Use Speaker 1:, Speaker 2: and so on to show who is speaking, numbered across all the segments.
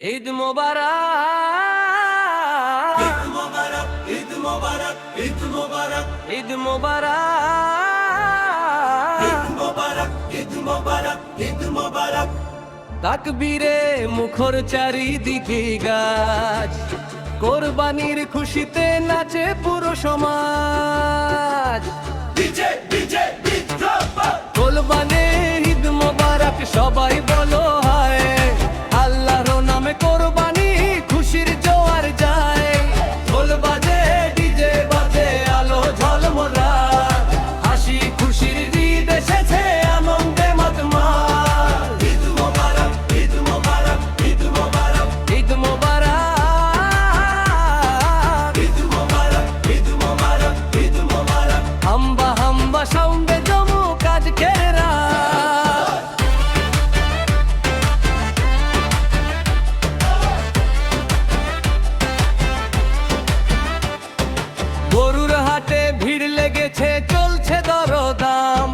Speaker 1: ঈদ মোবারক,
Speaker 2: ঈদ মোবারক, ঈদ মোবারক, ঈদ মোবারক,
Speaker 1: ঈদ মোবারক,
Speaker 2: ঈদ মোবারক, ঈদ মোবারক, ঈদ মোবারক।
Speaker 1: তাকবীরে মুখর চারিদিকে গাছ, কোরবানির খুশিতে নাচে পুরো সমাজ।
Speaker 2: ডিজে ডিজে বিদ্রোহী,
Speaker 1: কোরবানে ঈদ মোবারক সবাই বলো হায়, আল্লাহর নামে কোরবানি খুশির জোয়ার যায়। ঢোল বাজে ডিজে বাজে আলো ঝলমলা, হাসি খুশির ঈদ এসেছে আনন্দে মাতমাল।
Speaker 2: ঈদ মোবারক, ঈদ মোবারক, ঈদ মোবারক,
Speaker 1: ঈদ মোবারক,
Speaker 2: ঈদ মোবারক, ঈদ মোবারক, ঈদ মোবারক।
Speaker 1: হাম্বা হাম্বা সাউন্ডে জমু কাজ কেরা, গরুর হাটে ভিড় লেগেছে চলছে দরদাম,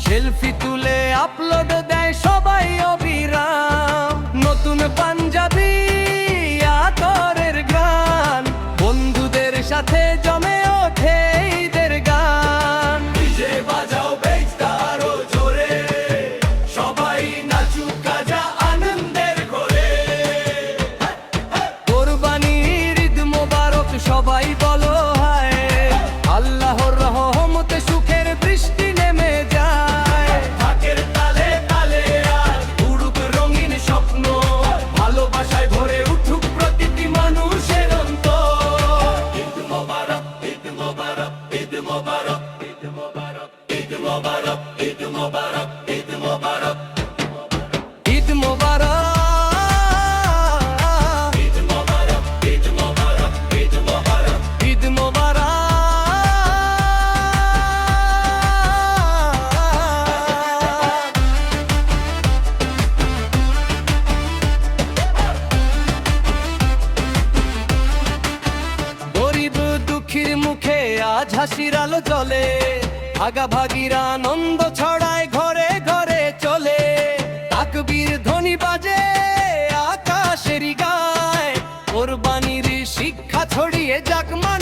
Speaker 1: সেলফি তুলে আপলোড দেয় সবাই অবিরাম। নতুন পাঞ্জাবি আতরের গান, বন্ধুদের সাথে জমে ওঠে ঈদের গান।
Speaker 2: ডিজে বাজাও বেজটা আরো জোরে, সবাই নাচুক গাজা আনন্দের ঘোরে।
Speaker 1: কোরবানির ঈদ মোবারক সবাই বলো হায়, আল্লাহর রহমতে সুখের বৃষ্টি নেমে যায়।
Speaker 2: ঢাকের তালে তালে আর উড়ুক রঙিন স্বপ্ন, ভালোবাসায় ভরে উঠুক প্রতিটি মানুষের অন্তর। ঈদ মোবারক, ঈদ মোবারক, ঈদ মোবারক, ঈদ মোবারক, ঈদ মোবারক, ঈদ মোবারক, ঈদ মোবারক।
Speaker 1: ঈদ মোবারক,
Speaker 2: ঈদ মোবারক, ঈদ মোবারক, ঈদ মোবারক।
Speaker 1: ঈদ মোবারক। গরিব দুঃখীর মুখে আজ হাসির আলো জ্বলে, ভাগাভাগির আনন্দ ছড়ায় ঘরে ঘরে চলে। তাকবীর ধ্বনি বাজে আকাশের গায়, কোরবানির শিক্ষা ছড়িয়ে যাক মা